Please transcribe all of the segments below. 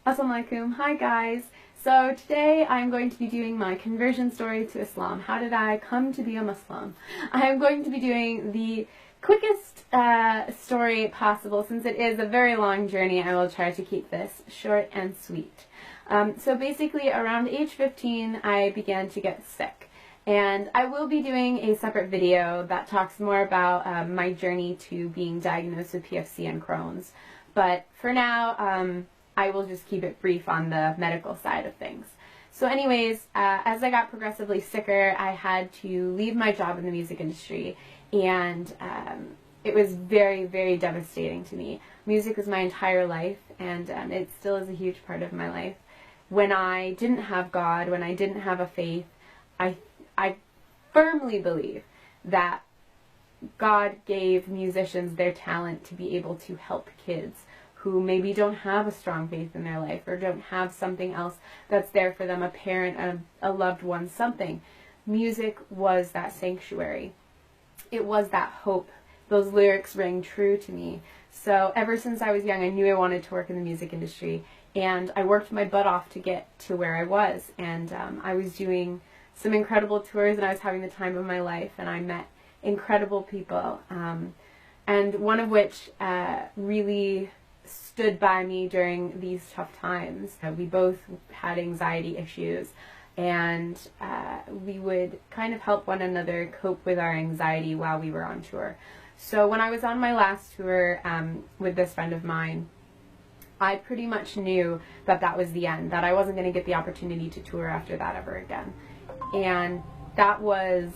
Assalamu alaikum. Hi guys. So today I'm going to be doing my conversion story to Islam. How did I come to be a Muslim? I am going to be doing the quickest story possible. Since it is a very long journey, I will try to keep this short and sweet. So basically around age 15 I began to get sick. And I will be doing a separate video that talks more about my journey to being diagnosed with PFC and Crohn's. But for now, I will just keep it brief on the medical side of things. So anyways, as I got progressively sicker, I had to leave my job in the music industry, and it was very, very devastating to me. Music was my entire life, and it still is a huge part of my life. When I didn't have God, when I didn't have a faith, I firmly believe that God gave musicians their talent to be able to help kids who maybe don't have a strong faith in their life or don't have something else that's there for them, a parent, a loved one, something. Music was that sanctuary. It was that hope. Those lyrics rang true to me. So ever since I was young, I knew I wanted to work in the music industry, and I worked my butt off to get to where I was. And I was doing some incredible tours, and I was having the time of my life, and I met incredible people, and one of which really stood by me during these tough times. We both had anxiety issues, and we would kind of help one another cope with our anxiety while we were on tour. So when I was on my last tour with this friend of mine, I pretty much knew that that was the end, that I wasn't going to get the opportunity to tour after that ever again. And that was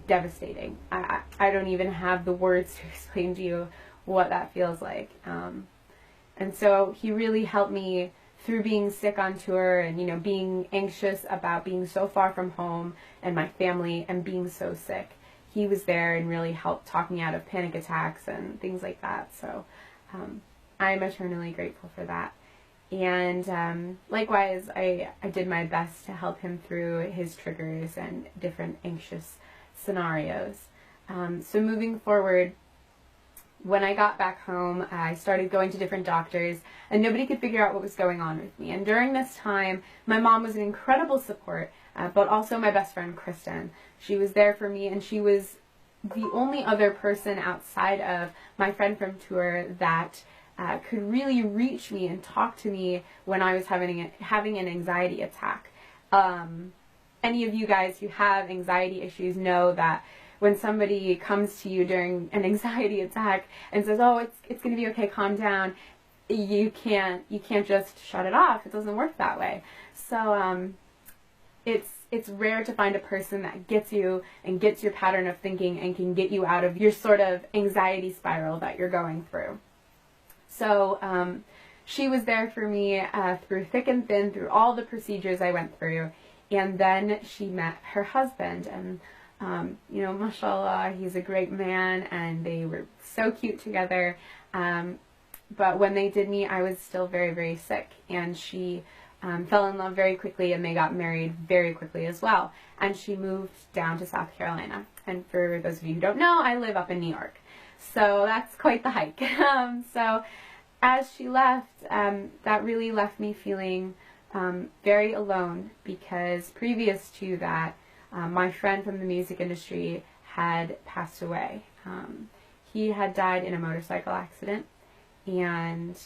devastating. I don't even have the words to explain to you what that feels like. And so he really helped me through being sick on tour and, you know, being anxious about being so far from home and my family and being so sick. He was there and really helped talk me out of panic attacks and things like that. So I'm eternally grateful for that. And likewise, I did my best to help him through his triggers and different anxious scenarios. So moving forward, when I got back home, I started going to different doctors, and nobody could figure out what was going on with me. And during this time, my mom was an incredible support, but also my best friend, Kristen. She was there for me, and she was the only other person outside of my friend from tour that could really reach me and talk to me when I was having an anxiety attack. Any of you guys who have anxiety issues know that when somebody comes to you during an anxiety attack and says, "Oh, it's going to be okay, calm down," you can't just shut it off. It doesn't work that way. So it's rare to find a person that gets you and gets your pattern of thinking and can get you out of your sort of anxiety spiral that you're going through. So she was there for me through thick and thin, through all the procedures I went through. And then she met her husband, and you know, mashallah, he's a great man, and they were so cute together. But when they did meet, I was still very, very sick, and she fell in love very quickly, and they got married very quickly as well. And she moved down to South Carolina. And for those of you who don't know, I live up in New York. So that's quite the hike. So as she left, that really left me feeling very alone, because previous to that, my friend from the music industry had passed away. He had died in a motorcycle accident, and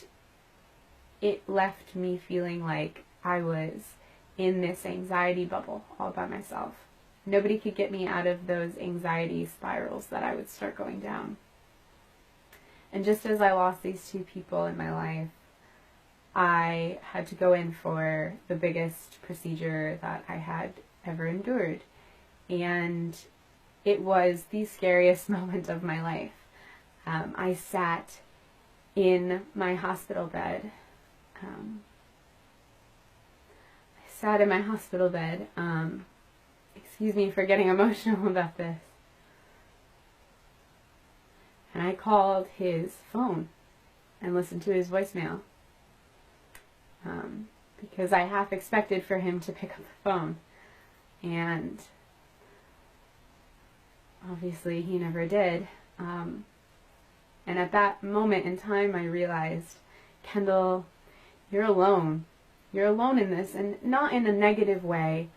it left me feeling like I was in this anxiety bubble all by myself. Nobody could get me out of those anxiety spirals that I would start going down. And just as I lost these two people in my life, I had to go in for the biggest procedure that I had ever endured. And it was the scariest moment of my life. I sat in my hospital bed. Excuse me for getting emotional about this. And I called his phone and listened to his voicemail. Because I half expected for him to pick up the phone. And obviously he never did. And at that moment in time I realized, Kendall, you're alone. You're alone in this, and not in a negative way.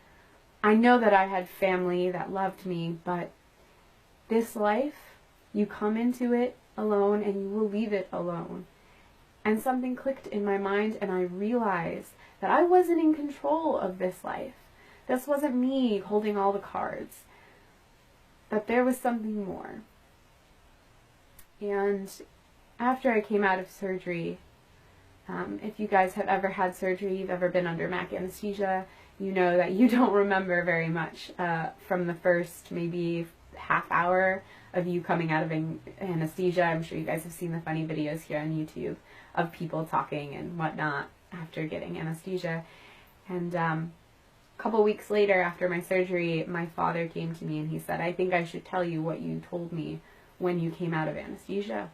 I know that I had family that loved me, but this life, you come into it alone and you will leave it alone. And something clicked in my mind, and I realized that I wasn't in control of this life. This wasn't me holding all the cards. That there was something more. And after I came out of surgery, if you guys have ever had surgery, you've ever been under MAC anesthesia, you know that you don't remember very much from the first maybe half hour of you coming out of anesthesia. I'm sure you guys have seen the funny videos here on YouTube of people talking and whatnot after getting anesthesia. And a couple weeks later after my surgery, my father came to me and he said, "I think I should tell you what you told me when you came out of anesthesia."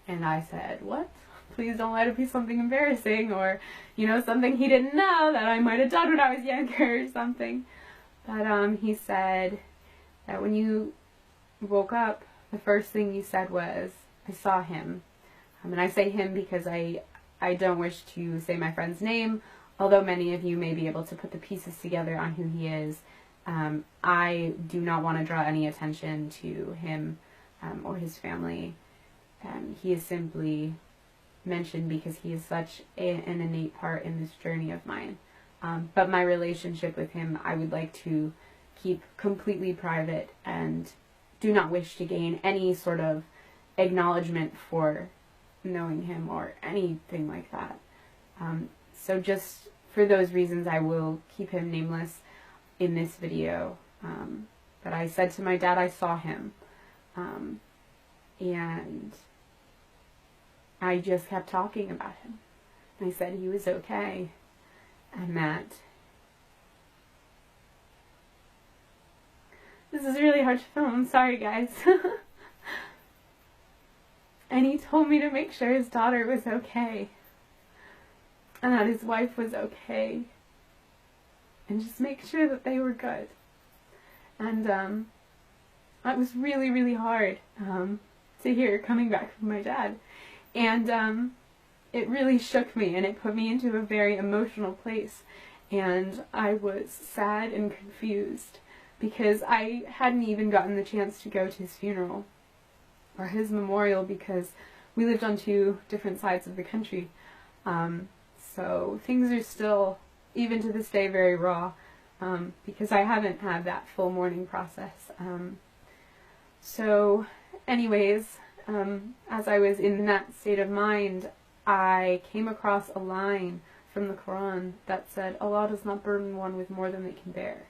And I said, "What? Please don't let it be something embarrassing or, you know, something he didn't know that I might have done when I was younger or something." But he said that when you woke up, the first thing you said was, "I saw him." And I say him because I don't wish to say my friend's name, although many of you may be able to put the pieces together on who he is. I do not want to draw any attention to him or his family. He is simply mentioned because he is such an innate part in this journey of mine. But my relationship with him, I would like to keep completely private and do not wish to gain any sort of acknowledgement for knowing him or anything like that. So just for those reasons, I will keep him nameless in this video. But I said to my dad I saw him. And I just kept talking about him. I said he was okay, and that this is really hard to film, sorry guys. And he told me to make sure his daughter was okay, and that his wife was okay, and just make sure that they were good. And it was really, really hard to hear coming back from my dad. And it really shook me, and it put me into a very emotional place. And I was sad and confused because I hadn't even gotten the chance to go to his funeral or his memorial because we lived on two different sides of the country. So things are still, even to this day, very raw because I haven't had that full mourning process. So anyways, as I was in that state of mind, I came across a line from the Quran that said, "Allah does not burden one with more than they can bear."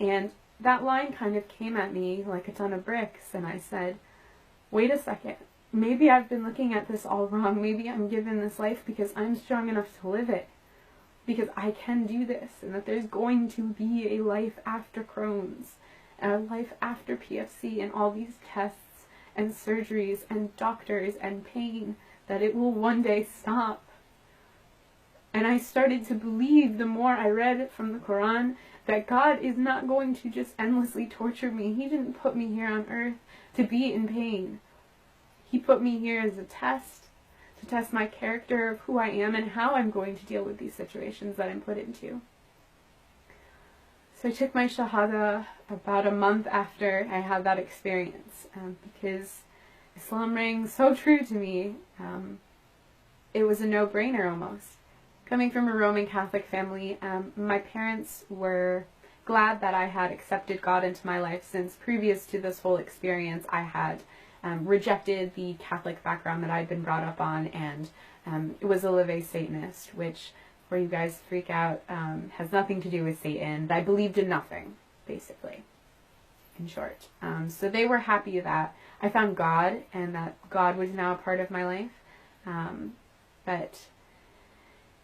And that line kind of came at me like a ton of bricks, and I said, wait a second, maybe I've been looking at this all wrong. Maybe I'm given this life because I'm strong enough to live it, because I can do this, and that there's going to be a life after Crohn's, and a life after PFC, and all these tests and surgeries and doctors and pain, that it will one day stop. And I started to believe, the more I read from the Quran, that God is not going to just endlessly torture me. He didn't put me here on earth to be in pain. He put me here as a test, to test my character of who I am and how I'm going to deal with these situations that I'm put into. So I took my Shahada about a month after I had that experience, because Islam rang so true to me. It was a no-brainer almost. Coming from a Roman Catholic family, my parents were glad that I had accepted God into my life, since previous to this whole experience I had rejected the Catholic background that I'd been brought up on, and it was a Leve Satanist, which, where you guys freak out, has nothing to do with Satan. I believed in nothing, basically, in short. So they were happy that I found God, and that God was now a part of my life. But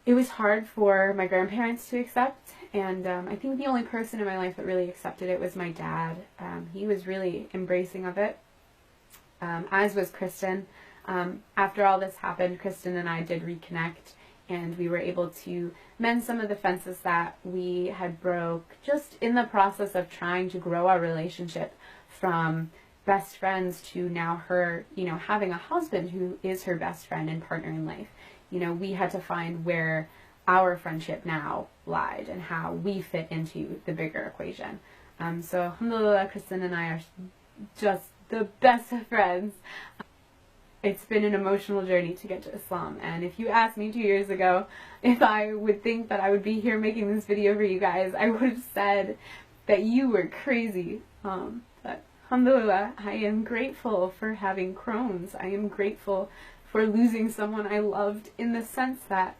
it was hard for my grandparents to accept, and I think the only person in my life that really accepted it was my dad. He was really embracing of it, as was Kristen. After all this happened, Kristen and I did reconnect, and we were able to mend some of the fences that we had broke just in the process of trying to grow our relationship from best friends to now her, you know, having a husband who is her best friend and partner in life. you know, we had to find where our friendship now lied and how we fit into the bigger equation. So alhamdulillah, Kristen and I are just the best of friends. It's been an emotional journey to get to Islam, and if you asked me 2 years ago if I would think that I would be here making this video for you guys, I would have said that you were crazy. But alhamdulillah, I am grateful for having Crohn's. I am grateful for losing someone I loved, in the sense that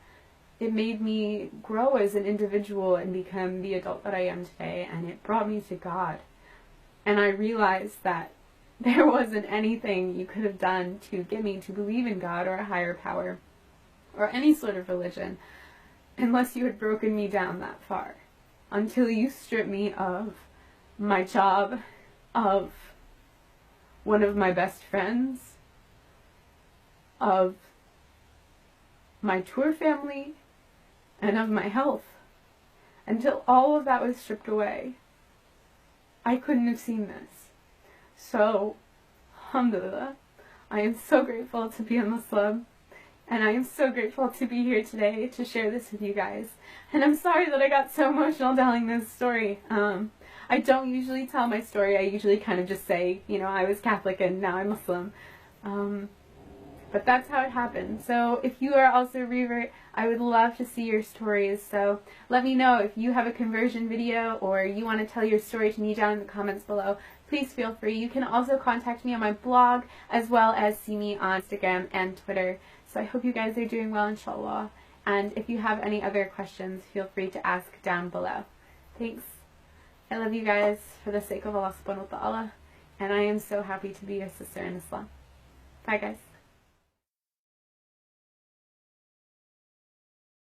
it made me grow as an individual and become the adult that I am today, and it brought me to God. And I realized that there wasn't anything you could have done to get me to believe in God or a higher power or any sort of religion unless you had broken me down that far, until you stripped me of my job, of one of my best friends, of my tour family, and of my health. Until all of that was stripped away, I couldn't have seen this. So, alhamdulillah, I am so grateful to be a Muslim, and I am so grateful to be here today to share this with you guys. And I'm sorry that I got so emotional telling this story. I don't usually tell my story. I usually kind of just say, you know, I was Catholic and now I'm Muslim. But that's how it happened. So if you are also a revert, I would love to see your stories. So let me know if you have a conversion video or you want to tell your story to me down in the comments below. Please feel free. You can also contact me on my blog, as well as see me on Instagram and Twitter. So I hope you guys are doing well, inshallah. And if you have any other questions, feel free to ask down below. Thanks. I love you guys for the sake of Allah subhanahu wa ta'ala. And I am so happy to be your sister in Islam. Bye guys.